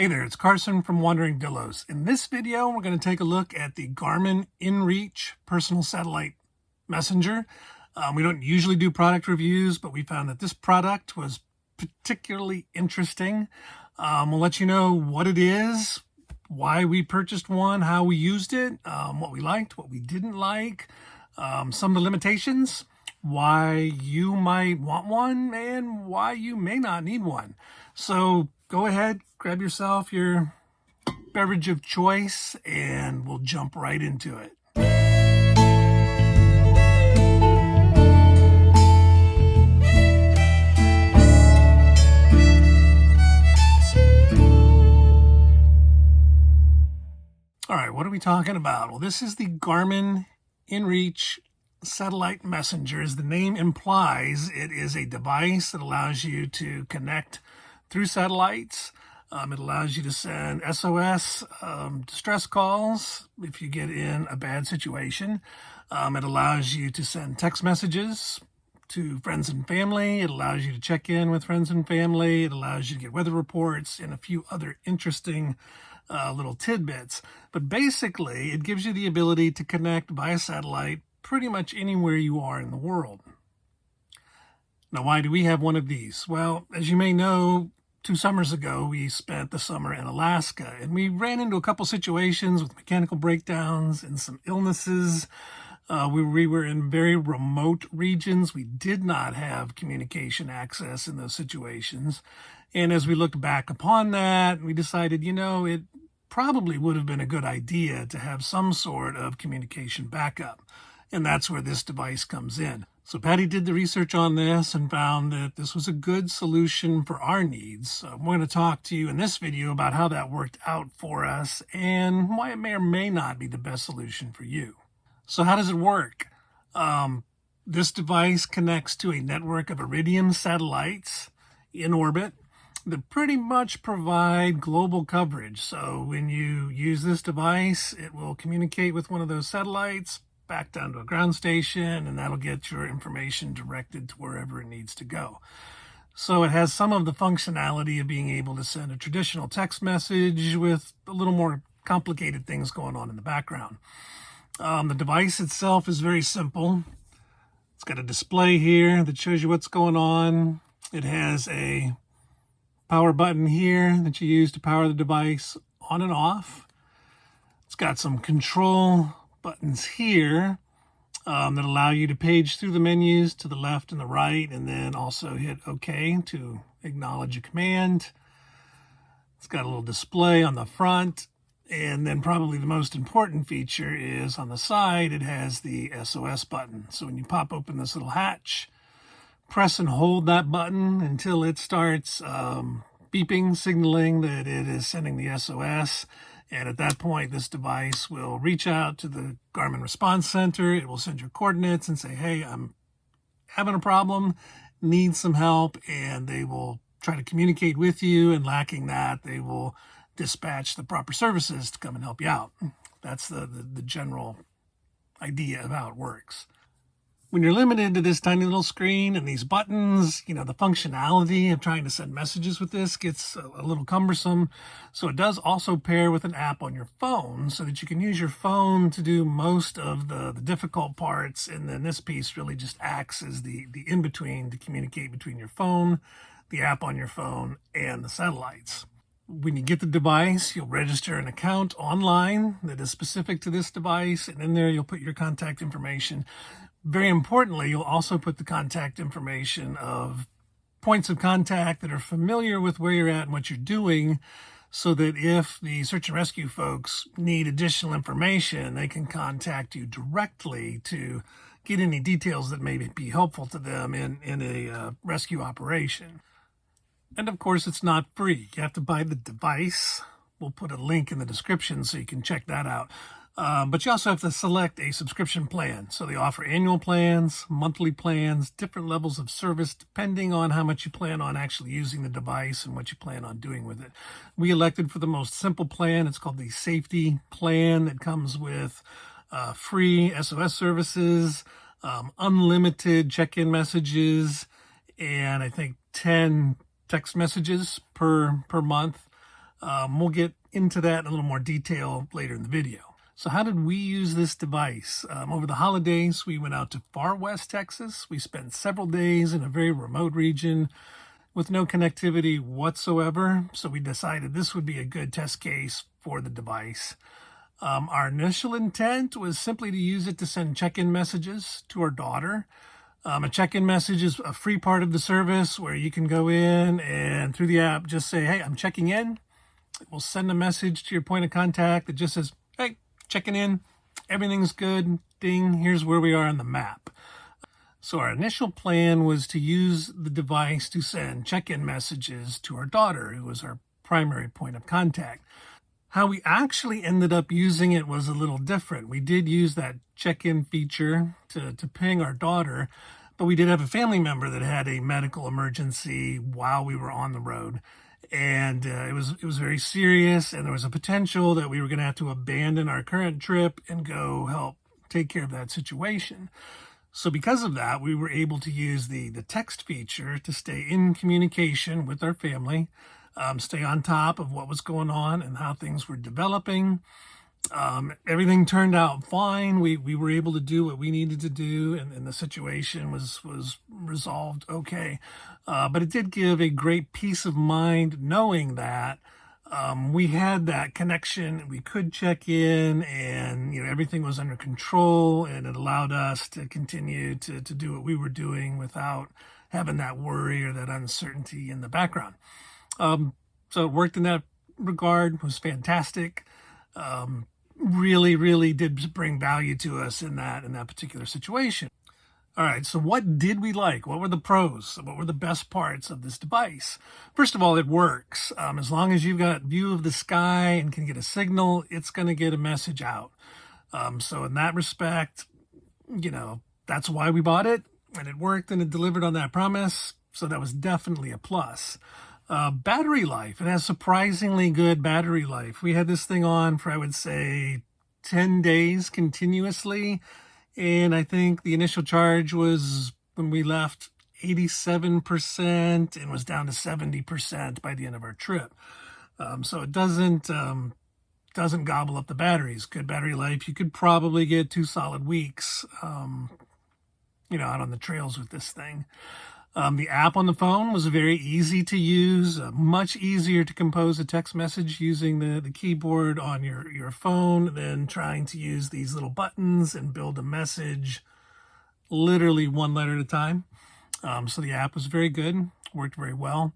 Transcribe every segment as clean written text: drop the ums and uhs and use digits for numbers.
Hey there, it's Carson from Wandering Dillos. In this video, we're going to take a look at the Garmin InReach Personal Satellite Messenger. We don't usually do product reviews, but we found that this product was particularly interesting. We'll let you know what it is, why we purchased one, how we used it, what we liked, what we didn't like, some of the limitations, why you might want one, and why you may not need one. So go ahead, grab yourself your beverage of choice, and we'll jump right into it. All right, what are we talking about? Well, this is the Garmin InReach Satellite Messenger. As the name implies, it is a device that allows you to connect through satellites. It allows you to send SOS distress calls if you get in a bad situation. It allows you to send text messages to friends and family. It allows you to check in with friends and family. It allows you to get weather reports and a few other interesting little tidbits. But basically, it gives you the ability to connect via satellite pretty much anywhere you are in the world. Now, why do we have one of these? Well, as you may know, 2 summers ago, we spent the summer in Alaska, and we ran into a couple situations with mechanical breakdowns and some illnesses. We were in very remote regions. We did not have communication access in those situations. And as we looked back upon that, we decided, it probably would have been a good idea to have some sort of communication backup. And that's where this device comes in. So Patty did the research on this and found that this was a good solution for our needs. I'm going to talk to you in this video about how that worked out for us and why it may or may not be the best solution for you. So how does it work? This device connects to a network of Iridium satellites in orbit that pretty much provide global coverage. So when you use this device, it will communicate with one of those satellites back down to a ground station, and that'll get your information directed to wherever it needs to go. So it has some of the functionality of being able to send a traditional text message with a little more complicated things going on in the background. The device itself is very simple. It's got a display here that shows you what's going on. It has a power button here that you use to power the device on and off. It's got some control buttons here that allow you to page through the menus to the left and the right, and then also hit OK to acknowledge a command. It's got a little display on the front, and then probably the most important feature is on the side, it has the SOS button. So when you pop open this little hatch, press and hold that button until it starts beeping, signaling that it is sending the SOS. And at that point, this device will reach out to the Garmin Response Center. It will send your coordinates and say, hey, I'm having a problem, need some help. And they will try to communicate with you. And lacking that, they will dispatch the proper services to come and help you out. That's the general idea of how it works. When you're limited to this tiny little screen and these buttons, the functionality of trying to send messages with this gets a little cumbersome. So it does also pair with an app on your phone so that you can use your phone to do most of the difficult parts. And then this piece really just acts as the in-between to communicate between your phone, the app on your phone, and the satellites. When you get the device, you'll register an account online that is specific to this device. And in there, you'll put your contact information. Very importantly, you'll also put the contact information of points of contact that are familiar with where you're at and what you're doing, so that if the search and rescue folks need additional information, they can contact you directly to get any details that may be helpful to them in a rescue operation. And of course, it's not free. You have to buy the device. We'll put a link in the description so you can check that out. But you also have to select a subscription plan. So they offer annual plans, monthly plans, different levels of service, depending on how much you plan on actually using the device and what you plan on doing with it. We elected for the most simple plan. It's called the safety plan that comes with free SOS services, unlimited check-in messages, and I think 10 text messages per month. We'll get into that in a little more detail later in the video. So how did we use this device? Over the holidays, we went out to far west Texas. We spent several days in a very remote region with no connectivity whatsoever. So we decided this would be a good test case for the device. Our initial intent was simply to use it to send check-in messages to our daughter. A check-in message is a free part of the service where you can go in and through the app just say, hey, I'm checking in. It will send a message to your point of contact that just says, hey, checking in, everything's good, ding, here's where we are on the map. So our initial plan was to use the device to send check-in messages to our daughter, who was our primary point of contact. How we actually ended up using it was a little different. We did use that check-in feature to ping our daughter, but we did have a family member that had a medical emergency while we were on the road. And it was very serious, and there was a potential that we were going to have to abandon our current trip and go help take care of that situation. So because of that, we were able to use the text feature to stay in communication with our family, stay on top of what was going on and how things were developing. Everything turned out fine. We were able to do what we needed to do, and the situation was resolved okay. But it did give a great peace of mind knowing that we had that connection. We could check in, and everything was under control, and it allowed us to continue to do what we were doing without having that worry or that uncertainty in the background. So it worked in that regard. Was fantastic. Really did bring value to us in that particular situation. All right, so what did we like? What were the pros? What were the best parts of this device? First of all, it works. As long as you've got view of the sky and can get a signal, it's going to get a message out. So in that respect, that's why we bought it, and it worked and it delivered on that promise. So that was definitely a plus. Battery life. It has surprisingly good battery life. We had this thing on for, I would say, 10 days continuously. And I think the initial charge was, when we left, 87% and was down to 70% by the end of our trip. So it doesn't gobble up the batteries. Good battery life. You could probably get 2 solid weeks, out on the trails with this thing. The app on the phone was very easy to use, much easier to compose a text message using the keyboard on your phone than trying to use these little buttons and build a message literally one letter at a time. So the app was very good, worked very well.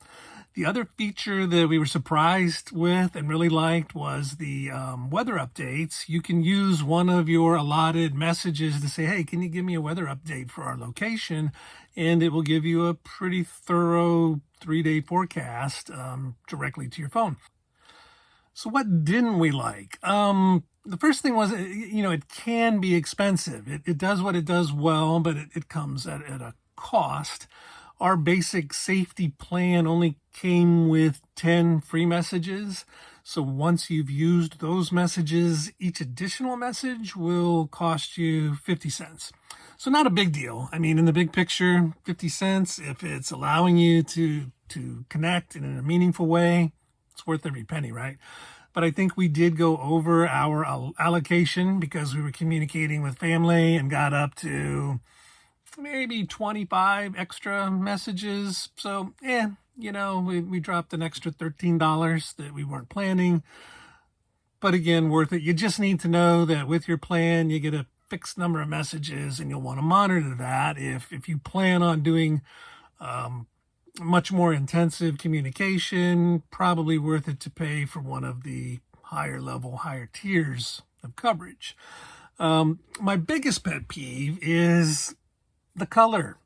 The other feature that we were surprised with and really liked was the weather updates. You can use one of your allotted messages to say, hey, can you give me a weather update for our location? And it will give you a pretty thorough 3-day forecast directly to your phone. So what didn't we like? The first thing was, it can be expensive. It does what it does well, but it comes at a cost. Our basic safety plan only came with 10 free messages. So once you've used those messages, each additional message will cost you 50 cents. So not a big deal. I mean, in the big picture, 50 cents, if it's allowing you to connect in a meaningful way, it's worth every penny, right? But I think we did go over our allocation because we were communicating with family and got up to maybe 25 extra messages. So, we dropped an extra $13 that we weren't planning. But again, worth it. You just need to know that with your plan, you get a fixed number of messages, and you'll want to monitor that. If you plan on doing much more intensive communication, probably worth it to pay for one of the higher tiers of coverage. My biggest pet peeve is the color.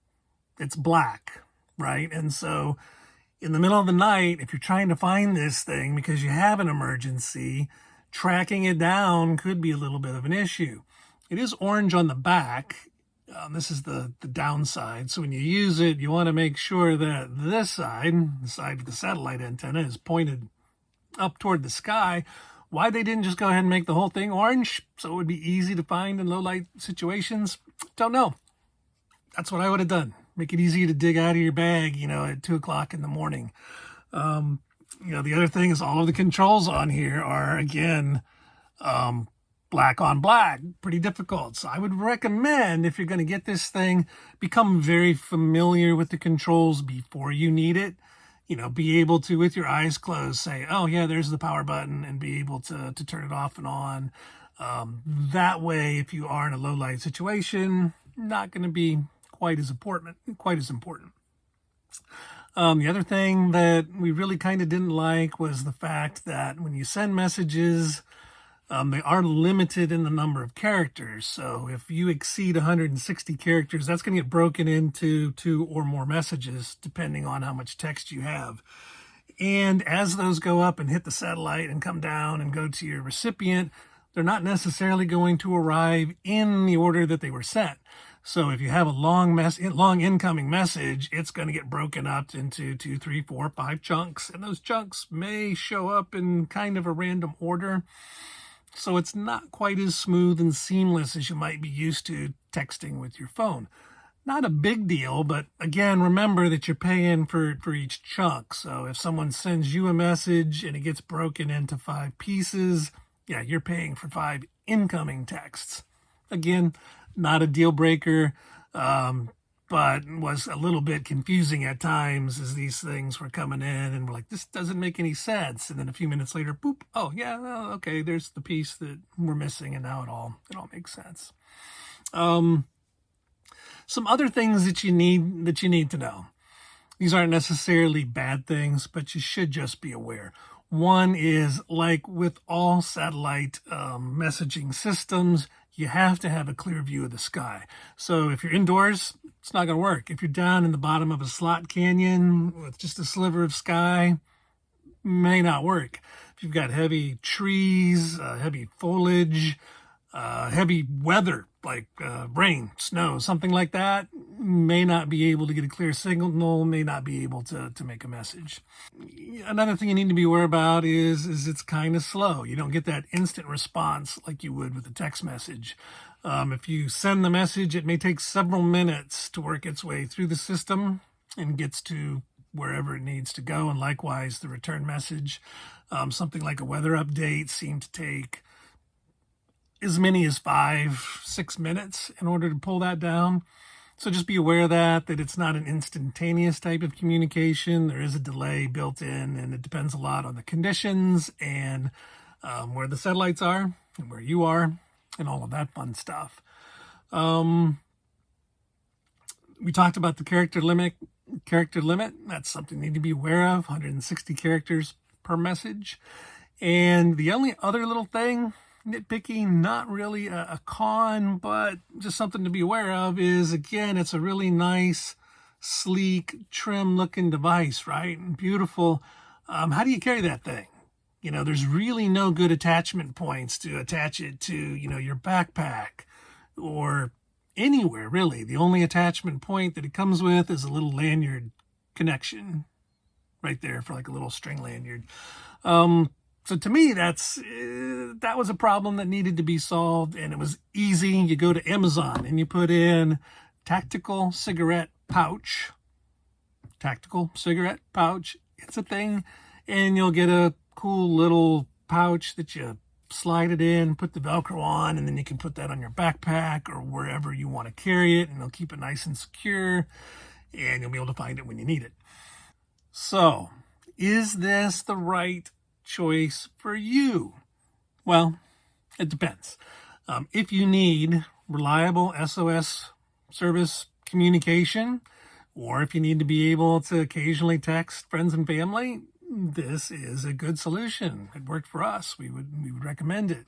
It's black, right? And so in the middle of the night, if you're trying to find this thing because you have an emergency, tracking it down could be a little bit of an issue. It is orange on the back. This is the downside. So when you use it, you want to make sure that this side, the side with the satellite antenna, is pointed up toward the sky. Why they didn't just go ahead and make the whole thing orange so it would be easy to find in low light situations, don't know. That's what I would have done. Make it easier to dig out of your bag, at 2 o'clock in the morning. The other thing is all of the controls on here are, again, black on black, pretty difficult. So I would recommend, if you're going to get this thing, become very familiar with the controls before you need it. Be able to, with your eyes closed, say, oh yeah, there's the power button, and be able to turn it off and on. That way, if you are in a low light situation, not going to be quite as important. The other thing that we really kind of didn't like was the fact that when you send messages, they are limited in the number of characters. So if you exceed 160 characters, that's going to get broken into 2 or more messages, depending on how much text you have. And as those go up and hit the satellite and come down and go to your recipient, they're not necessarily going to arrive in the order that they were sent. So if you have a long incoming message, it's going to get broken up into 2, 3, 4, 5 chunks. And those chunks may show up in kind of a random order. So it's not quite as smooth and seamless as you might be used to texting with your phone. Not a big deal, but again, remember that you're paying for each chunk. So if someone sends you a message and it gets broken into 5 pieces, yeah, you're paying for 5 incoming texts. Again, not a deal breaker, but was a little bit confusing at times as these things were coming in and we're like, this doesn't make any sense. And then a few minutes later, boop, oh yeah, well, okay, there's the piece that we're missing, and now it all makes sense. Some other things that you need to know. These aren't necessarily bad things, but you should just be aware. One is, like with all satellite messaging systems, you have to have a clear view of the sky. So if you're indoors, it's not going to work. If you're down in the bottom of a slot canyon with just a sliver of sky, may not work. If you've got heavy trees, heavy foliage, heavy weather like rain, snow, something like that, may not be able to get a clear signal, may not be able to make a message. Another thing you need to be aware about is it's kind of slow. You don't get that instant response like you would with a text message. If you send the message, it may take several minutes to work its way through the system and gets to wherever it needs to go. And likewise, the return message, something like a weather update, seemed to take as many as 5-6 minutes in order to pull that down. So just be aware of that it's not an instantaneous type of communication. There is a delay built in, and it depends a lot on the conditions and where the satellites are and where you are and all of that fun stuff. We talked about the character limit. That's something you need to be aware of, 160 characters per message. And the only other little thing, nitpicky, not really a con, but just something to be aware of, is, again, it's a really nice, sleek, trim-looking device, right? And beautiful. How do you carry that thing? There's really no good attachment points to attach it to, your backpack or anywhere, really. The only attachment point that it comes with is a little lanyard connection right there for like a little string lanyard. So to me, that was a problem that needed to be solved, and it was easy. You go to Amazon and you put in tactical cigarette pouch. It's a thing, and you'll get a cool little pouch that you slide it in, put the Velcro on, and then you can put that on your backpack or wherever you want to carry it, and it'll keep it nice and secure, and you'll be able to find it when you need it. So, is this the right choice for you? Well, it depends. If you need reliable SOS service communication, or if you need to be able to occasionally text friends and family, this is a good solution. It worked for us. We would recommend it.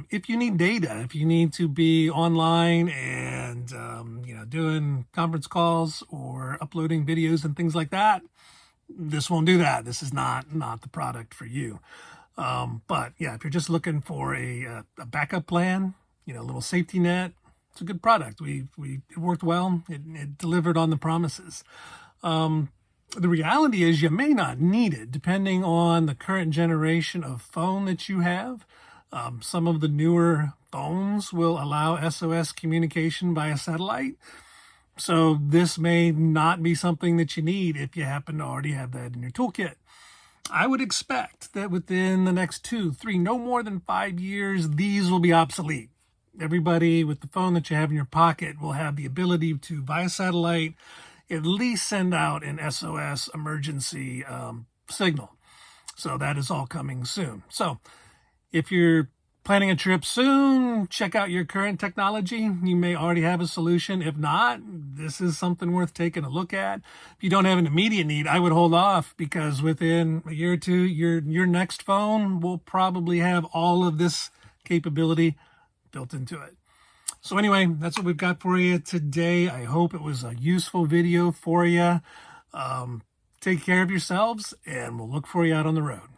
If you need data, if you need to be online and doing conference calls or uploading videos and things like that, this won't do that. This is not the product for you. But yeah, if you're just looking for a backup plan, a little safety net, it's a good product. It worked well. It delivered on the promises. The reality is you may not need it depending on the current generation of phone that you have. Some of the newer phones will allow SOS communication via satellite. So this may not be something that you need if you happen to already have that in your toolkit. I would expect that within the next 2, 3, no more than 5 years, these will be obsolete. Everybody with the phone that you have in your pocket will have the ability to, via satellite, at least send out an SOS emergency signal. So that is all coming soon. So if you're planning a trip soon, check out your current technology. You may already have a solution. If not, this is something worth taking a look at. If you don't have an immediate need, I would hold off, because within a year or two, your next phone will probably have all of this capability built into it. So anyway, that's what we've got for you today. I hope it was a useful video for you. Take care of yourselves, and we'll look for you out on the road.